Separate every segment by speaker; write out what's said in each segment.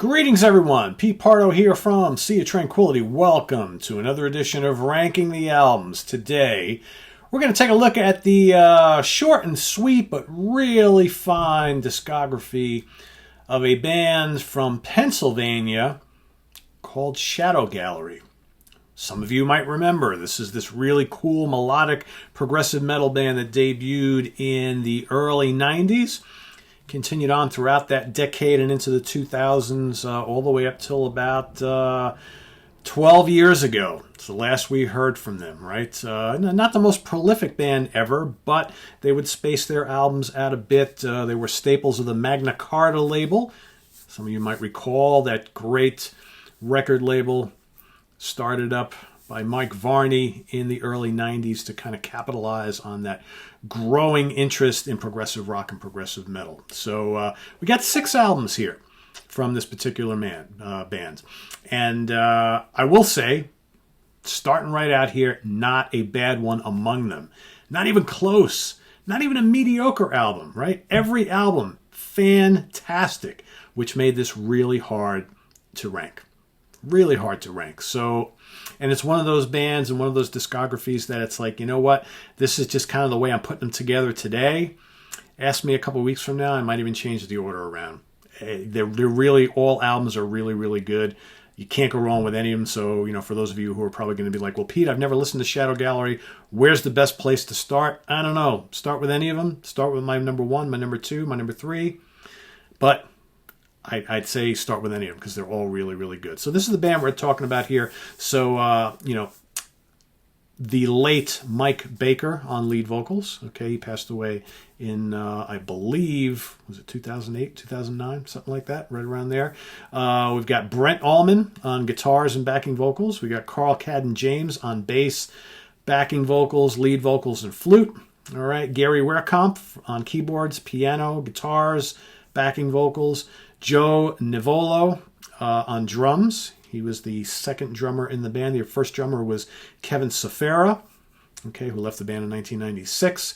Speaker 1: Greetings everyone, Pete Pardo here from Sea of Tranquility. Welcome to another edition of Ranking the Albums. Today, we're going to take a look at the short and sweet but really fine discography of a band from Pennsylvania called Shadowgallery. Some of you might remember, this is this really cool melodic progressive metal band that debuted in the early 90s. Continued on throughout that decade and into the 2000s, all the way up till about 12 years ago. It's the last we heard from them, right? Not the most prolific band ever, but they would space their albums out a bit. They were staples of the Magna Carta label. Some of you might recall that great record label started up by Mike Varney in the early 90s to kind of capitalize on that growing interest in progressive rock and progressive metal. So we got 6 albums here from this particular band. And I will say, starting right out here, not a bad one among them. Not even close. Not even a mediocre album, right? Every album, fantastic, which made this really hard to rank. Really hard to rank. So, and it's one of those bands and one of those discographies that it's like, you know what? This is just kind of the way I'm putting them together today. Ask me a couple of weeks from now, I might even change the order around. They're really, all albums are really, really good. You can't go wrong with any of them. So, you know, for those of you who are probably going to be like, well, Pete, I've never listened to Shadowgallery. Where's the best place to start? I don't know. Start with any of them. Start with my number 1, my number 2, my number 3. But I'd say start with any of them because they're all really, really good. So this is the band we're talking about here. So, you know, the late Mike Baker on lead vocals. Okay, he passed away in, I believe, was it 2008, 2009, something like that, right around there. We've got Brent Allman on guitars and backing vocals. We got Carl Cadden James on bass, backing vocals, lead vocals, and flute. All right, Gary Wehrkamp on keyboards, piano, guitars, backing vocals. Joe Nivolo on drums. He was the second drummer in the band. The first drummer was Kevin Safera, okay, who left the band in 1996.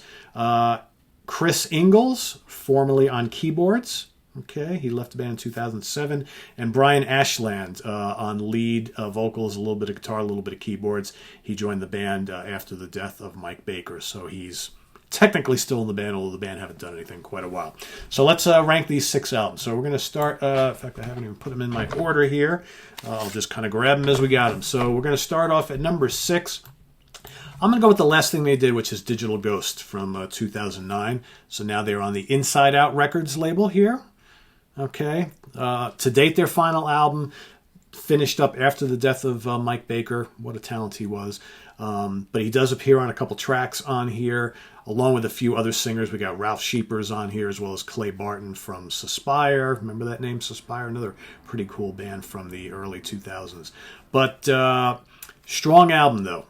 Speaker 1: Chris Ingalls, formerly on keyboards. Okay, he left the band in 2007. And Brian Ashland on lead vocals, a little bit of guitar, a little bit of keyboards. He joined the band after the death of Mike Baker, so he's technically still in the band, although the band haven't done anything in quite a while. So let's rank these 6 albums. So we're going to start, in fact, I haven't even put them in my order here. I'll just kind of grab them as we got them. So we're going to start off at number 6. I'm going to go with the last thing they did, which is Digital Ghost from 2009. So now they're on the Inside Out Records label here. Okay. To date, their final album finished up after the death of Mike Baker. What a talent he was. But he does appear on a couple tracks on here, along with a few other singers. We got Ralph Sheepers on here, as well as Clay Barton from Suspire. Remember that name, Suspire? Another pretty cool band from the early 2000s. But strong album, though.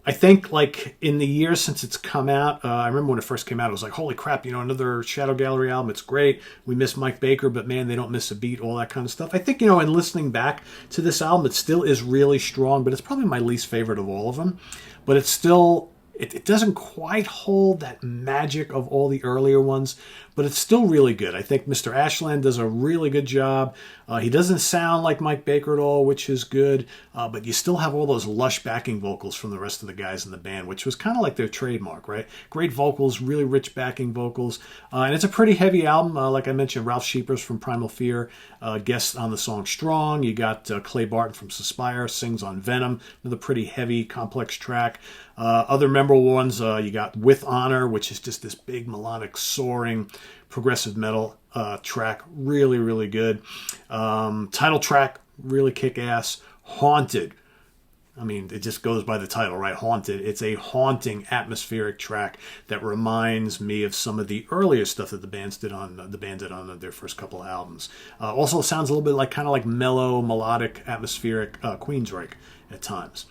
Speaker 1: I think, like, in the years since it's come out, I remember when it first came out, it was like, holy crap, you know, another Shadowgallery album. It's great. We miss Mike Baker, but man, they don't miss a beat, all that kind of stuff. I think, you know, in listening back to this album, it still is really strong, but it's probably my least favorite of all of them. But it's still, it doesn't quite hold that magic of all the earlier ones, but it's still really good. I think Mr. Ashland does a really good job. He doesn't sound like Mike Baker at all, which is good, but you still have all those lush backing vocals from the rest of the guys in the band, which was kind of like their trademark, right? Great vocals, really rich backing vocals, and it's a pretty heavy album. Like I mentioned, Ralph Sheepers from Primal Fear guests on the song Strong. You got Clay Barton from Suspire, sings on Venom, another pretty heavy, complex track. Other memorable ones, you got With Honor, which is just this big, melodic, soaring, progressive metal track. Really, really good. Title track, really kick-ass. Haunted. I mean, it just goes by the title, right? Haunted. It's a haunting, atmospheric track that reminds me of some of the earlier stuff that the band did on their first couple of albums. Also sounds a little bit like kind of like mellow, melodic, atmospheric Queensryche at times.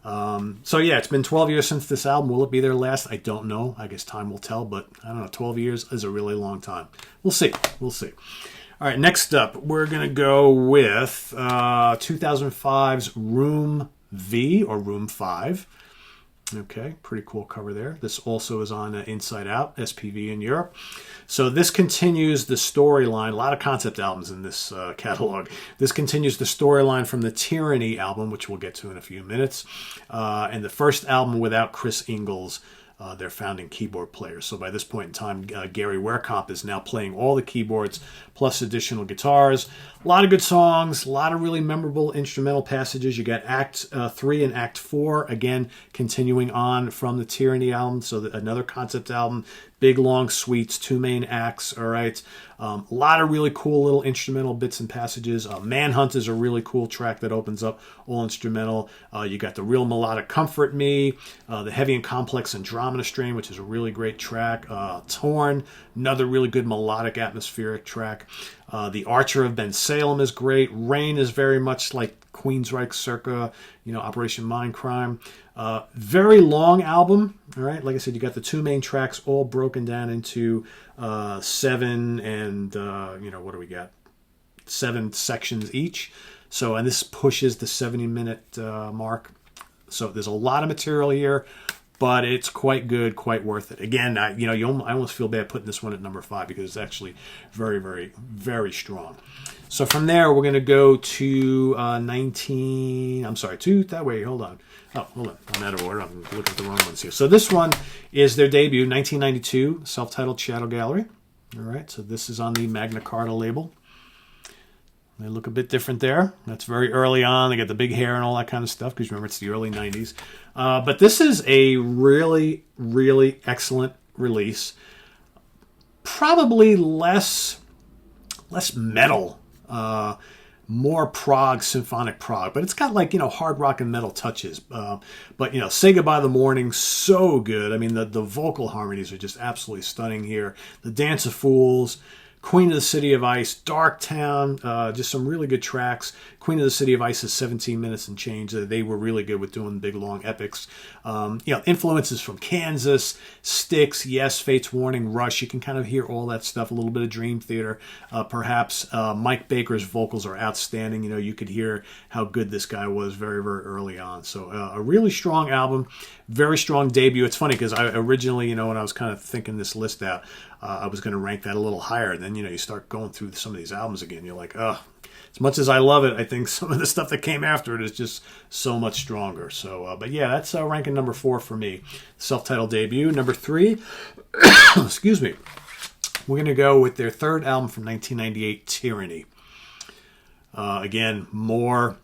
Speaker 1: So yeah, it's been 12 years since this album. Will it be their last? I don't know. I guess time will tell, but I don't know. 12 years is a really long time. We'll see. We'll see. All right, next up, we're going to go with 2005's Room V, or Room 5. Okay, pretty cool cover there. This also is on Inside Out, SPV in Europe. So this continues the storyline. A lot of concept albums in this catalog. This continues the storyline from the Tyranny album, which we'll get to in a few minutes. And the first album without Chris Ingalls, their founding keyboard player. So by this point in time, Gary Wehrkamp is now playing all the keyboards plus additional guitars. A lot of good songs, a lot of really memorable instrumental passages. You got Act 3 and Act 4, again, continuing on from the Tyranny album. So another concept album, big, long suites, 2 main acts, all right. A lot of really cool little instrumental bits and passages. Manhunt is a really cool track that opens up, all instrumental. You got the Real Melodic Comfort Me, the Heavy and Complex Andromeda Strain, which is a really great track. Torn, another really good melodic atmospheric track. The Archer of Ben Salem is great. Rain is very much like Queensryche circa, Operation Mindcrime. Very long album, all right? Like I said, you got the 2 main tracks all broken down into 7 and, what do we got? 7 sections each. So, and this pushes the 70-minute mark. So there's a lot of material here, but it's quite good, quite worth it. Again, I almost feel bad putting this one at number 5 because it's actually very, very, very strong. So from there, we're going to go to that way. Hold on. Oh, hold on. I'm out of order. I'm looking at the wrong ones here. So this one is their debut, 1992, self-titled Shadow Gallery. All right, so this is on the Magna Carta label. They look a bit different there. That's very early on. They got the big hair and all that kind of stuff because remember, it's the early 90s. But this is a really, really excellent release. Probably less metal, more prog, symphonic prog, but it's got hard rock and metal touches. But Say Goodbye the Morning, so good. I mean, the vocal harmonies are just absolutely stunning here. The Dance of Fools, Queen of the City of Ice, Dark Town, just some really good tracks. Queen of the City of Ice is 17 minutes and change. They were really good with doing big, long epics. Influences from Kansas, Styx, Yes, Fate's Warning, Rush. You can kind of hear all that stuff, a little bit of Dream Theater, perhaps. Mike Baker's vocals are outstanding. You could hear how good this guy was very, very early on. So a really strong album, very strong debut. It's funny because I originally, when I was kind of thinking this list out, I was going to rank that a little higher. Then, you start going through some of these albums again. You're like, as much as I love it, I think some of the stuff that came after it is just so much stronger. So, but yeah, that's ranking number 4 for me. Self-titled debut. Number 3, excuse me. We're going to go with their third album from 1998, Tyranny. Again, more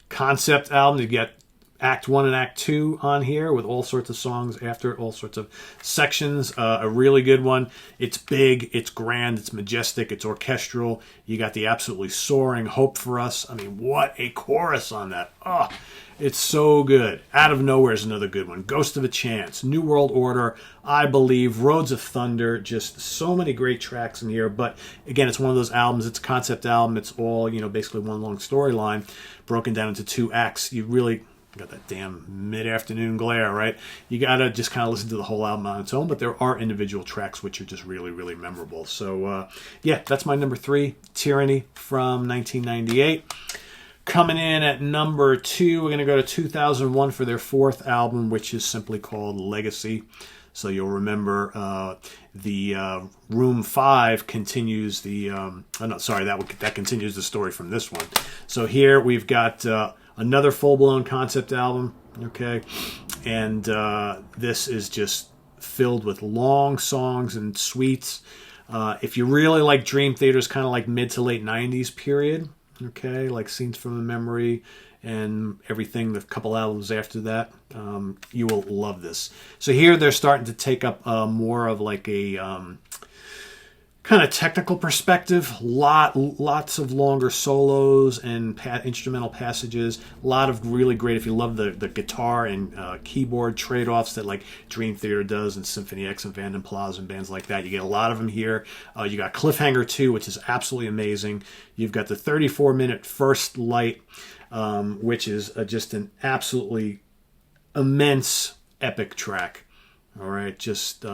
Speaker 1: concept album. You get Act 1 and Act 2 on here with all sorts of songs after all sorts of sections. A really good one. It's big, it's grand, it's majestic, it's orchestral. You got the absolutely soaring Hope for Us. I mean, what a chorus on that. Oh, it's so good. Out of Nowhere is another good one. Ghost of a Chance, New World Order, I Believe, Roads of Thunder. Just so many great tracks in here. But again, it's one of those albums. It's a concept album. It's all, basically one long storyline broken down into 2 acts. You really got that damn mid-afternoon glare, right? You got to just kind of listen to the whole album on its own, but there are individual tracks which are just really, really memorable. So, yeah, that's my number 3, Tyranny from 1998. Coming in at number 2, we're going to go to 2001 for their 4th album, which is simply called Legacy. So you'll remember the Room 5 continues the... that continues the story from this one. So here we've got... another full-blown concept album, okay? And this is just filled with long songs and suites. If you really like Dream Theater's kind of like mid to late 90s period, okay? Like Scenes from a Memory and everything, the couple albums after that, you will love this. So here they're starting to take up more of like a... kind of technical perspective, lots of longer solos and instrumental passages. A lot of really great, if you love the guitar and keyboard trade-offs that like Dream Theater does and Symphony X and Vanden Plas and bands like that. You get a lot of them here. You got Cliffhanger 2, which is absolutely amazing. You've got the 34-minute First Light, which is just an absolutely immense epic track. All right, just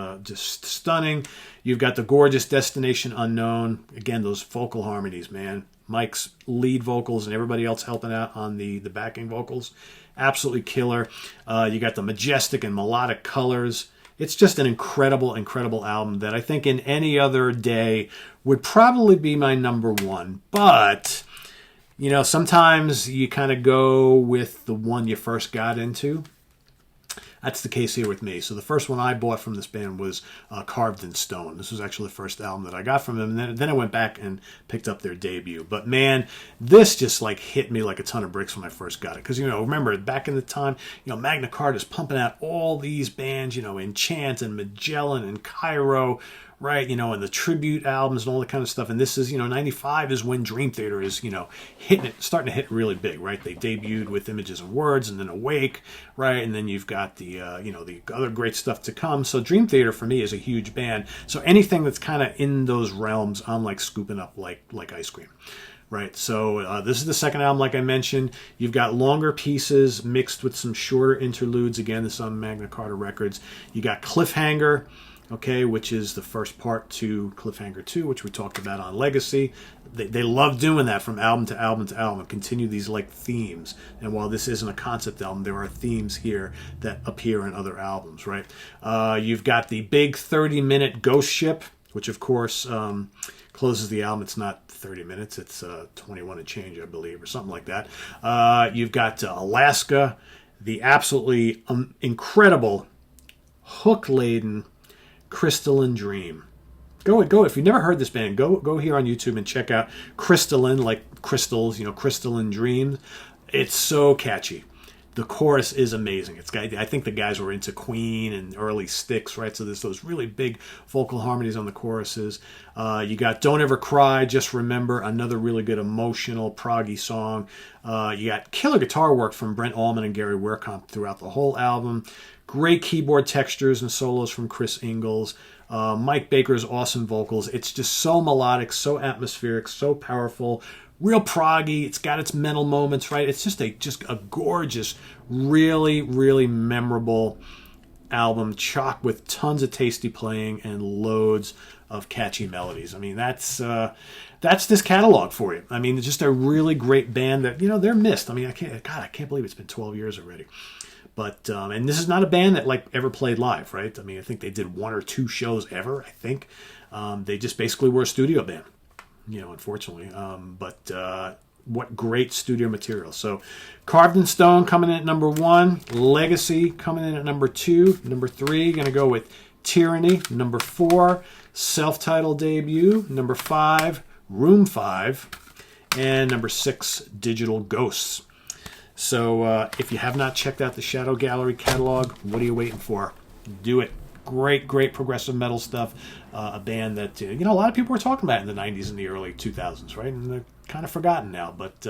Speaker 1: stunning. You've got the gorgeous Destination Unknown. Again, those vocal harmonies, man. Mike's lead vocals and everybody else helping out on the backing vocals. Absolutely killer. You got the majestic and melodic colors. It's just an incredible, incredible album that I think in any other day would probably be my number one. But, you know, sometimes you kind of go with the one you first got into. That's the case here with me. So the first one I bought from this band was Carved in Stone. This was actually the first album that I got from them. And then I went back and picked up their debut. But man, this just like hit me like a ton of bricks when I first got it. Because, you know, remember back in the time, you know, Magna Carta's pumping out all these bands, you know, Enchant and Magellan and Cairo, right, you know, and the tribute albums and all that kind of stuff. And this is, you know, 95 is when Dream Theater is, you know, starting to hit really big, right? They debuted with Images and Words and then Awake, right? And then you've got the, you know, the other great stuff to come. So Dream Theater for me is a huge band. So anything that's kind of in those realms, I'm like scooping up like ice cream. Right, so this is the second album, like I mentioned. You've got longer pieces mixed with some shorter interludes. Again, this is on Magna Carta Records. You got Cliffhanger, okay, which is the first part to Cliffhanger 2, which we talked about on Legacy. They love doing that from album to album to album, and continue these like themes. And while this isn't a concept album, there are themes here that appear in other albums, right? You've got the big 30-minute Ghost Ship, which of course closes the album. It's not 30 minutes, it's 21 and change, I believe, or something like that. You've got Alaska, the absolutely incredible hook-laden Crystalline Dream. Go. If you've never heard this band, go here on YouTube and check out Crystalline, like crystals, you know, Crystalline Dream. It's so catchy. The chorus is amazing. I think the guys were into Queen and early Styx, right? So there's those really big vocal harmonies on the choruses. You got Don't Ever Cry, Just Remember, another really good emotional proggy song. You got killer guitar work from Brent Allman and Gary Weirkamp throughout the whole album. Great keyboard textures and solos from Chris Ingalls. Mike Baker's awesome vocals. It's just so melodic, so atmospheric, so powerful. Real proggy. It's got its mental moments, right? It's just a gorgeous, really, really memorable album, chock with tons of tasty playing and loads of catchy melodies. I mean, that's this catalog for you. I mean, it's just a really great band that, you know, they're missed. I mean, I can't believe it's been 12 years already. But, and this is not a band that like ever played live, right? I mean, I think they did 1 or 2 shows ever, I think. They just basically were a studio band, you know, unfortunately. But what great studio material. So Carved in Stone coming in at number 1. Legacy coming in at number 2. Number 3, going to go with Tyranny. Number 4, self-titled debut. Number 5, Room 5. And number 6, Digital Ghosts. So if you have not checked out the Shadow Gallery catalog, what are you waiting for? Do it. Great progressive metal stuff. A band that, you know, a lot of people were talking about in the 90s and the early 2000s, right? And they're kind of forgotten now. But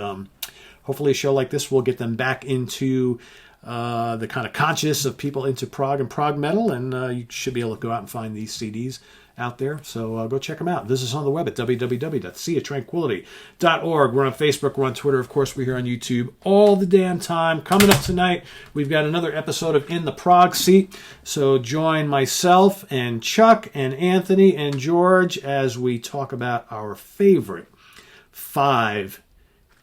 Speaker 1: hopefully a show like this will get them back into the kind of conscious of people into prog and prog metal. And you should be able to go out and find these CDs out there. So go check them out. Visit us on the web at www.seaoftranquility.org. We're on Facebook. We're on Twitter. Of course, we're here on YouTube all the damn time. Coming up tonight, we've got another episode of In the Prog Seat. So join myself and Chuck and Anthony and George as we talk about our favorite 5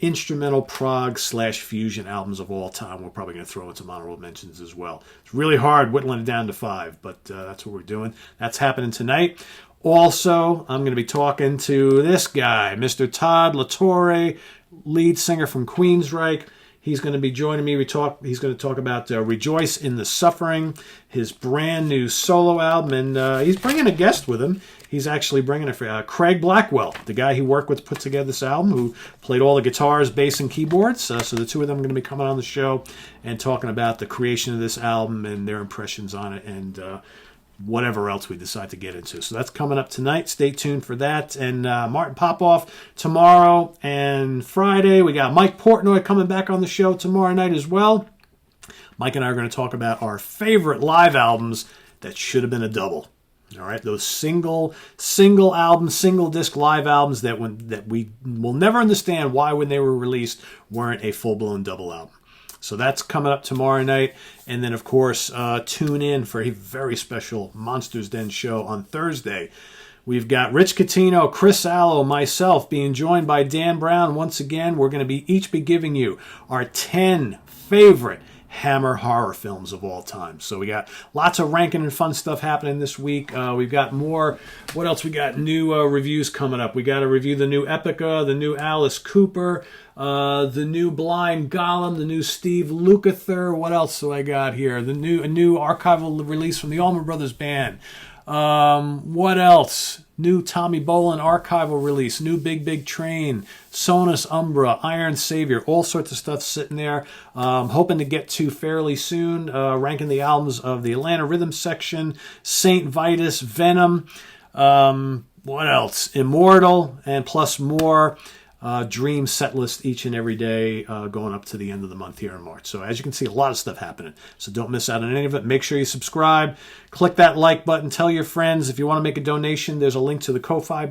Speaker 1: instrumental prog / fusion albums of all time. We're probably going to throw in some honorable mentions as well. It's really hard whittling it down to 5, but that's what we're doing. That's happening tonight. Also, I'm going to be talking to this guy, Mr. Todd LaTorre, lead singer from Queensryche. He's going to be joining me. He's going to talk about Rejoice in the Suffering, his brand new solo album, and he's bringing a guest with him. He's actually bringing Craig Blackwell, the guy he worked with to put together this album, who played all the guitars, bass, and keyboards. So the two of them are going to be coming on the show and talking about the creation of this album and their impressions on it and whatever else we decide to get into. So that's coming up tonight. Stay tuned for that. And Martin Popoff tomorrow and Friday. We got Mike Portnoy coming back on the show tomorrow night as well. Mike and I are going to talk about our favorite live albums that should have been a double. All right, those single album, single disc live albums that we will never understand why when they were released weren't a full-blown double album. So that's coming up tomorrow night. And then, of course, tune in for a very special Monsters Den show on Thursday. We've got Rich Catino, Chris Allo, myself being joined by Dan Brown. Once again, we're going to each be giving you our 10 favorite Hammer horror films of all time. So we got lots of ranking and fun stuff happening this week. We've got more. What else? We got new reviews coming up. We got to review the new Epica, the new Alice Cooper, the new Blind Gollum, the new Steve Lukather. What else do I got here? A new archival release from the Allman Brothers Band. What else? New Tommy Bolin archival release, new Big Train, Sonus Umbra, Iron Savior, all sorts of stuff sitting there. Hoping to get to fairly soon, ranking the albums of the Atlanta Rhythm section, Saint Vitus, Venom, what else? Immortal, and plus more. Dream set list each and every day going up to the end of the month here in March. So as you can see, a lot of stuff happening. So don't miss out on any of it. Make sure you subscribe. Click that like button. Tell your friends. If you want to make a donation, there's a link to the Ko-Fi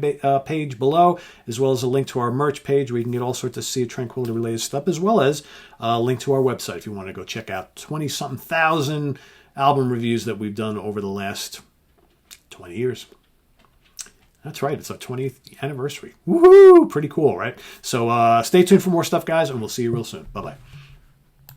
Speaker 1: page below, as well as a link to our merch page where you can get all sorts of Sea of Tranquility related stuff, as well as a link to our website if you want to go check out 20-something thousand album reviews that we've done over the last 20 years. That's right. It's our 20th anniversary. Woohoo! Pretty cool, right? So stay tuned for more stuff, guys, and we'll see you real soon. Bye-bye.